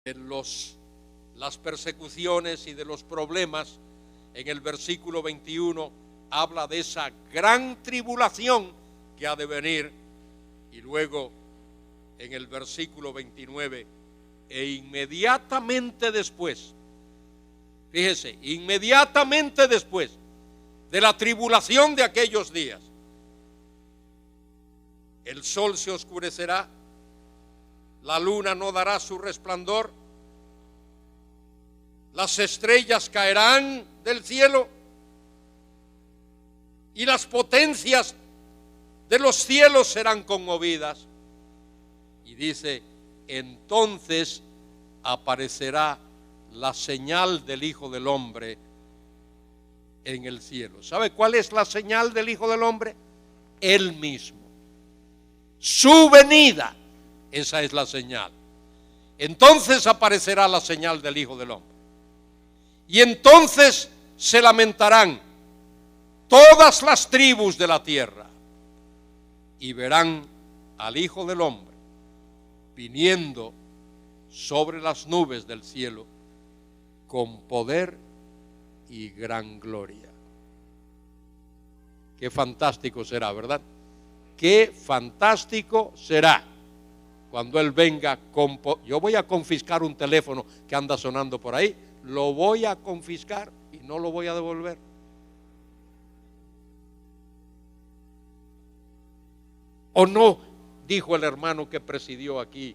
las persecuciones y de los problemas. En el versículo 21 habla de esa gran tribulación que ha de venir, y luego en el versículo 29, e inmediatamente después, fíjese, inmediatamente después de la tribulación de aquellos días, el sol se oscurecerá, la luna no dará su resplandor, las estrellas caerán del cielo y las potencias de los cielos serán conmovidas. Y dice, entonces aparecerá la señal del Hijo del Hombre en el cielo. ¿Sabe cuál es la señal del Hijo del Hombre? Él mismo. Su venida, esa es la señal. Entonces aparecerá la señal del Hijo del Hombre. Y entonces se lamentarán todas las tribus de la tierra y verán al Hijo del Hombre viniendo sobre las nubes del cielo con poder y gran gloria. Qué fantástico será, ¿verdad? Qué fantástico será cuando Él venga con yo voy a confiscar un teléfono que anda sonando por ahí, lo voy a confiscar y no lo voy a devolver. ¿O no dijo el hermano que presidió aquí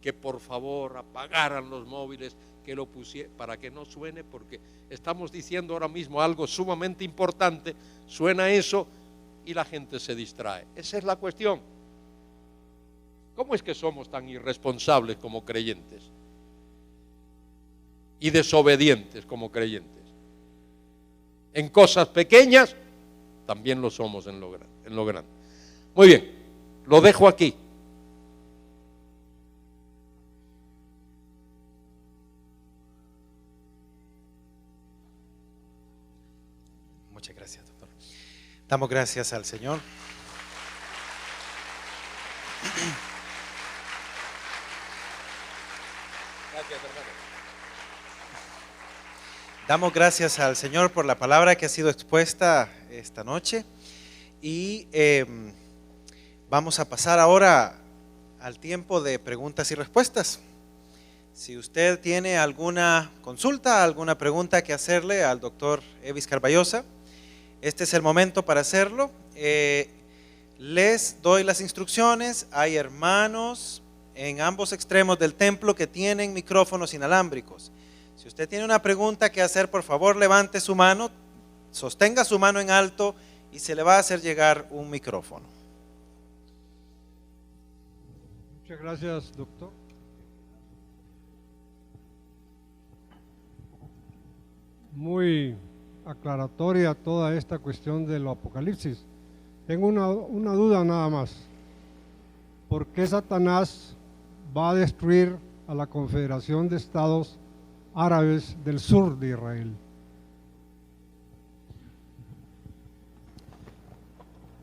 que por favor apagaran los móviles, que lo pusieran para que no suene? Porque estamos diciendo ahora mismo algo sumamente importante, suena eso y la gente se distrae. Esa es la cuestión. ¿Cómo es que somos tan irresponsables como creyentes? Y desobedientes como creyentes. En cosas pequeñas también lo somos en lo grande. Muy bien, lo dejo aquí. Muchas gracias, doctor. Damos gracias al Señor. Gracias, hermano. Damos gracias al Señor por la palabra que ha sido expuesta esta noche y vamos a pasar ahora al tiempo de preguntas y respuestas. Si usted tiene alguna consulta, alguna pregunta que hacerle al doctor Evis Carballosa, este es el momento para hacerlo. Les doy las instrucciones. Hay hermanos en ambos extremos del templo que tienen micrófonos inalámbricos. Si usted tiene una pregunta que hacer, por favor levante su mano, sostenga su mano en alto y se le va a hacer llegar un micrófono. Muchas gracias, doctor. Muy aclaratoria toda esta cuestión de lo apocalipsis. Tengo una duda nada más. ¿Por qué Satanás va a destruir a la Confederación de Estados Árabes del sur de Israel?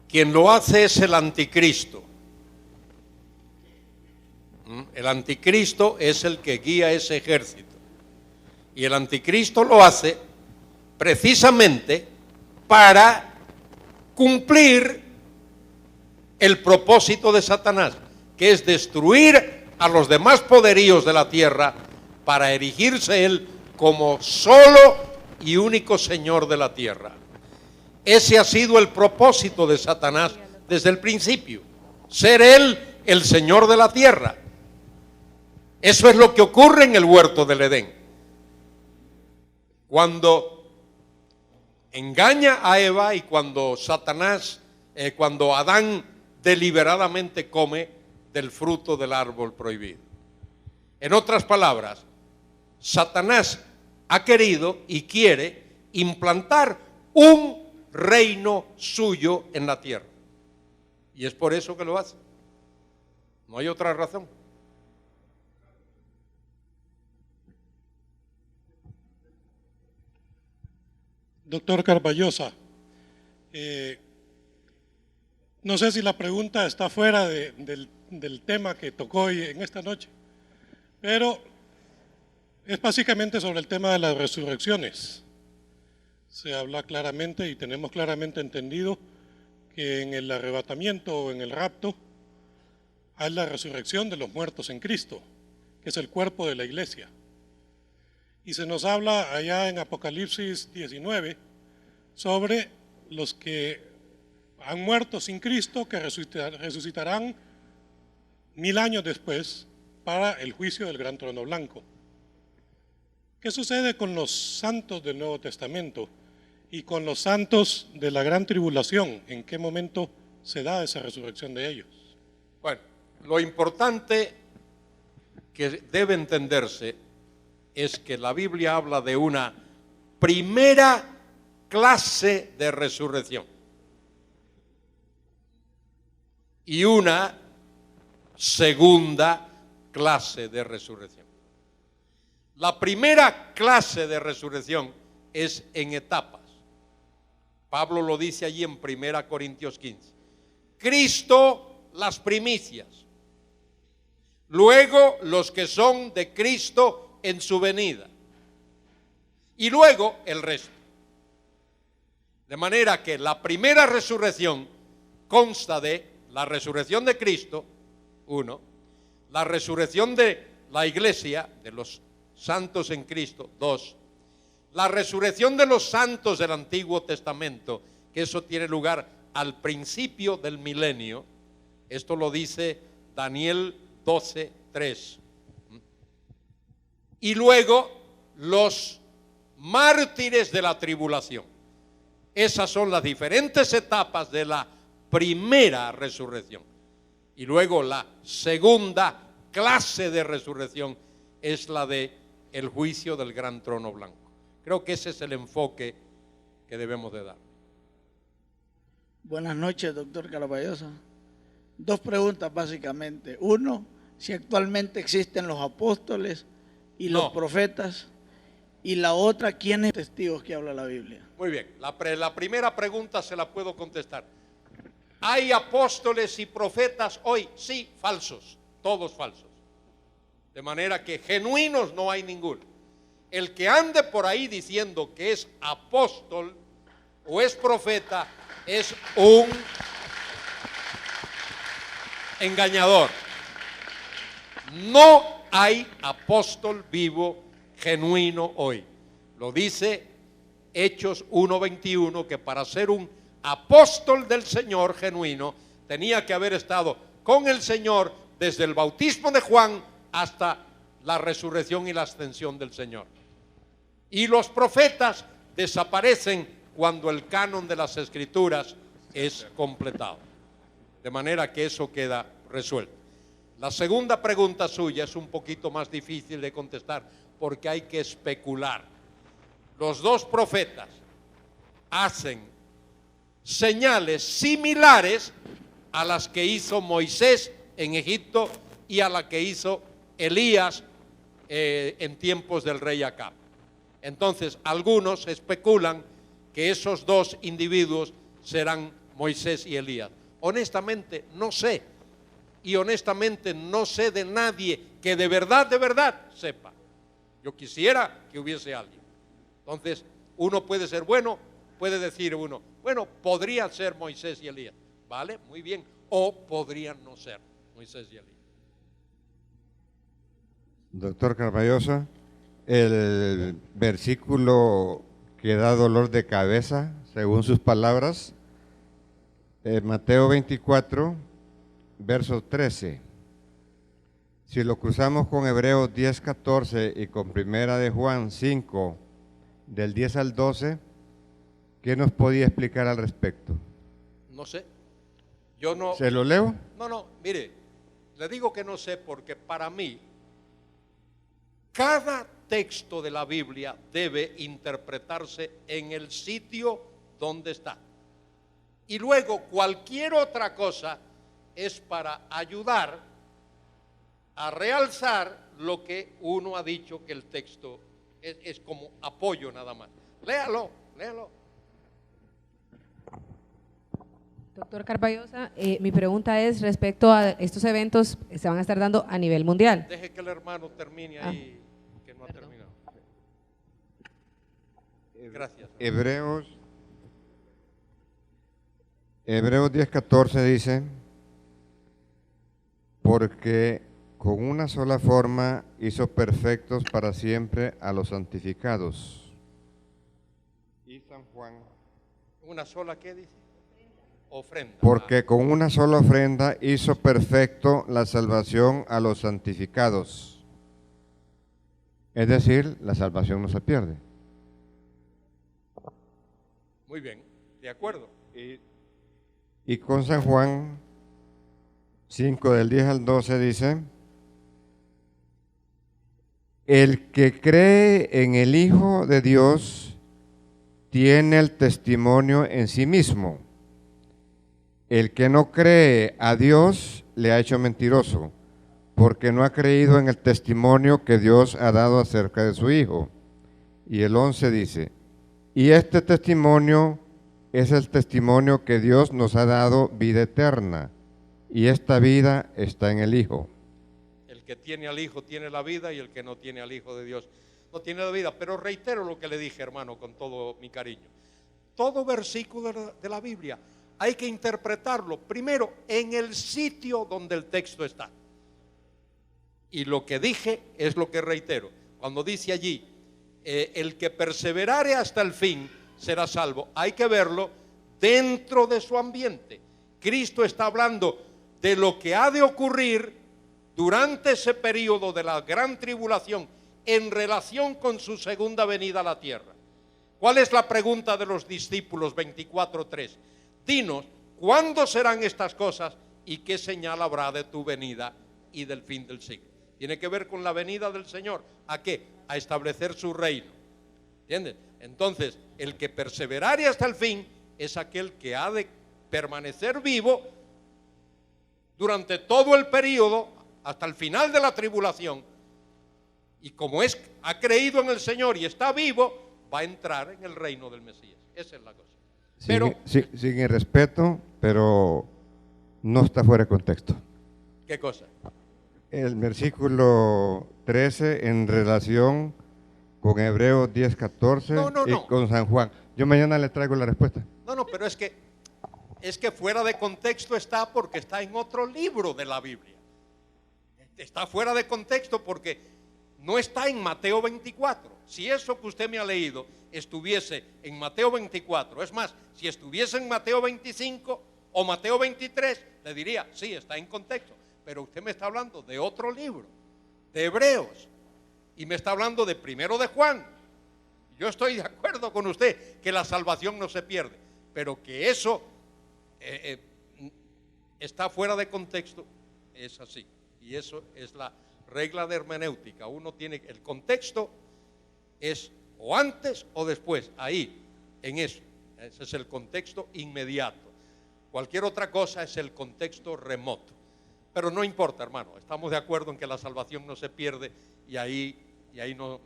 Quien lo hace es el anticristo. El anticristo es el que guía ese ejército. Y el anticristo lo hace precisamente para cumplir el propósito de Satanás, que es destruir a los demás poderíos de la tierra para erigirse él como solo y único Señor de la tierra. Ese ha sido el propósito de Satanás desde el principio, ser él el Señor de la tierra. Eso es lo que ocurre en el huerto del Edén. Cuando engaña a Eva y cuando cuando Adán deliberadamente come del fruto del árbol prohibido. En otras palabras, Satanás ha querido y quiere implantar un reino suyo en la tierra. Y es por eso que lo hace. No hay otra razón. Doctor Carballosa, no sé si la pregunta está fuera del tema que tocó hoy en esta noche, pero Es básicamente sobre el tema de las resurrecciones. Se habla claramente y tenemos claramente entendido que en el arrebatamiento o en el rapto hay la resurrección de los muertos en Cristo, que es el cuerpo de la iglesia. Y se nos habla allá en Apocalipsis 19 sobre los que han muerto sin Cristo, que resucitarán 1000 años después para el juicio del gran trono blanco. ¿Qué sucede con los santos del Nuevo Testamento y con los santos de la gran tribulación? ¿En qué momento se da esa resurrección de ellos? Bueno, lo importante que debe entenderse es que la Biblia habla de una primera clase de resurrección y una segunda clase de resurrección. La primera clase de resurrección es en etapas. Pablo lo dice allí en 1 Corintios 15. Cristo, las primicias. Luego los que son de Cristo en su venida. Y luego el resto. De manera que la primera resurrección consta de la resurrección de Cristo, 1, la resurrección de la iglesia, de los santos en Cristo, 2, la resurrección de los santos del Antiguo Testamento, que eso tiene lugar al principio del milenio. Esto lo dice Daniel 12:3. Y luego los mártires de la tribulación. Esas son las diferentes etapas de la primera resurrección. Y luego la segunda clase de resurrección es la de el juicio del gran trono blanco. Creo que ese es el enfoque que debemos de dar. Buenas noches, doctor Caraballosa. 2 preguntas básicamente. 1, si actualmente existen los apóstoles y los profetas. Y la otra, ¿quiénes son testigos que habla la Biblia? Muy bien, la primera pregunta se la puedo contestar. ¿Hay apóstoles y profetas hoy? Sí, falsos, todos falsos. De manera que genuinos no hay ninguno. El que ande por ahí diciendo que es apóstol o es profeta es un engañador. No hay apóstol vivo genuino hoy. Lo dice Hechos 1:21, que para ser un apóstol del Señor genuino tenía que haber estado con el Señor desde el bautismo de Juan hasta la resurrección y la ascensión del Señor. Y los profetas desaparecen cuando el canon de las Escrituras es completado. De manera que eso queda resuelto. La segunda pregunta suya es un poquito más difícil de contestar porque hay que especular. Los 2 profetas hacen señales similares a las que hizo Moisés en Egipto y a la que hizo Elías en tiempos del rey Acab. Entonces, algunos especulan que esos 2 individuos serán Moisés y Elías. Honestamente, no sé. Y honestamente, no sé de nadie que de verdad sepa. Yo quisiera que hubiese alguien. Entonces, uno puede ser bueno, puede decir uno, bueno, podrían ser Moisés y Elías. ¿Vale? Muy bien. O podrían no ser Moisés y Elías. Doctor Carballosa, el versículo que da dolor de cabeza, según sus palabras, Mateo 24, verso 13. Si lo cruzamos con Hebreos 10:14 y con Primera de Juan 5, del 10 al 12, ¿qué nos podía explicar al respecto? No sé. Yo no. ¿Se lo leo? No, mire, le digo que no sé porque para mí cada texto de la Biblia debe interpretarse en el sitio donde está. Y luego cualquier otra cosa es para ayudar a realzar lo que uno ha dicho que el texto es como apoyo nada más. Léalo. Doctor Carballosa, mi pregunta es respecto a estos eventos que se van a estar dando a nivel mundial. Deje que el hermano termine ahí. que no ha terminado. Gracias. Hebreos 10:14 dice, porque con una sola forma hizo perfectos para siempre a los santificados. Y San Juan, ¿Una sola qué dice? Ofrenda. porque con una sola ofrenda hizo perfecto la salvación a los santificados. Es decir, la salvación no se pierde. Muy bien, de acuerdo. Y con San Juan 5 del 10 al 12 dice, el que cree en el Hijo de Dios tiene el testimonio en sí mismo. El que no cree a Dios le ha hecho mentiroso, porque no ha creído en el testimonio que Dios ha dado acerca de su Hijo. Y el 11 dice, y este testimonio es el testimonio que Dios nos ha dado vida eterna, y esta vida está en el Hijo. El que tiene al Hijo tiene la vida y el que no tiene al Hijo de Dios no tiene la vida. Pero reitero lo que le dije, hermano, con todo mi cariño. Todo versículo de la Biblia hay que interpretarlo primero en el sitio donde el texto está. Y lo que dije es lo que reitero. Cuando dice allí, el que perseverare hasta el fin será salvo, hay que verlo dentro de su ambiente. Cristo está hablando de lo que ha de ocurrir durante ese periodo de la gran tribulación en relación con su segunda venida a la tierra. ¿Cuál es la pregunta de los discípulos? 24:3. Dinos, ¿cuándo serán estas cosas y qué señal habrá de tu venida y del fin del siglo? Tiene que ver con la venida del Señor. ¿A qué? A establecer su reino. ¿Entiendes? Entonces, el que perseverare hasta el fin es aquel que ha de permanecer vivo durante todo el periodo, hasta el final de la tribulación. Y como ha creído en el Señor y está vivo, va a entrar en el reino del Mesías. Esa es la cosa. Pero, sin el respeto, pero no está fuera de contexto. ¿qué cosa? El versículo 13 en relación con Hebreos 10:14 y con San Juan. Yo mañana le traigo la respuesta. No, pero es que fuera de contexto está porque está en otro libro de la Biblia. Está fuera de contexto porque no está en Mateo 24. Si eso que usted me ha leído estuviese en Mateo 24, es más, si estuviese en Mateo 25 o Mateo 23, le diría, sí, está en contexto. Pero usted me está hablando de otro libro, de Hebreos, y me está hablando de primero de Juan. Yo estoy de acuerdo con usted que la salvación no se pierde, pero que eso está fuera de contexto, es así. Y eso es la regla de hermenéutica. Uno tiene, el contexto es o antes o después, ahí, en eso. Ese es el contexto inmediato. Cualquier otra cosa es el contexto remoto. Pero no importa, hermano, estamos de acuerdo en que la salvación no se pierde y ahí no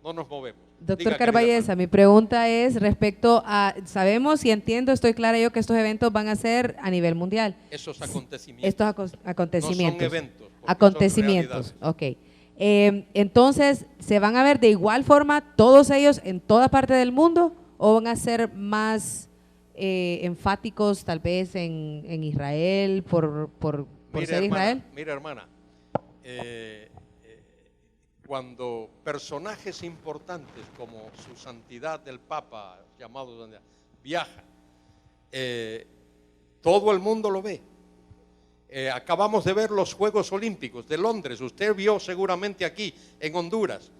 nos movemos. Doctor Carballesa, mi pregunta es respecto a, sabemos y entiendo, estoy clara yo que estos eventos van a ser a nivel mundial. Esos acontecimientos. Estos acontecimientos. No son eventos. Acontecimientos, ok. Entonces, ¿se van a ver de igual forma todos ellos en toda parte del mundo o van a ser más enfáticos tal vez en Israel por ser Israel? Mira, hermana, cuando personajes importantes como su santidad el Papa, llamado, viaja, todo el mundo lo ve. Acabamos de ver los Juegos Olímpicos de Londres. Usted vio seguramente aquí en Honduras.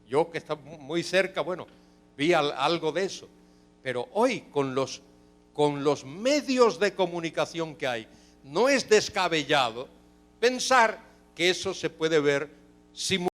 Yo que está muy cerca, bueno, vi algo de eso. Pero hoy con los medios de comunicación que hay, no es descabellado pensar que eso se puede ver simultáneamente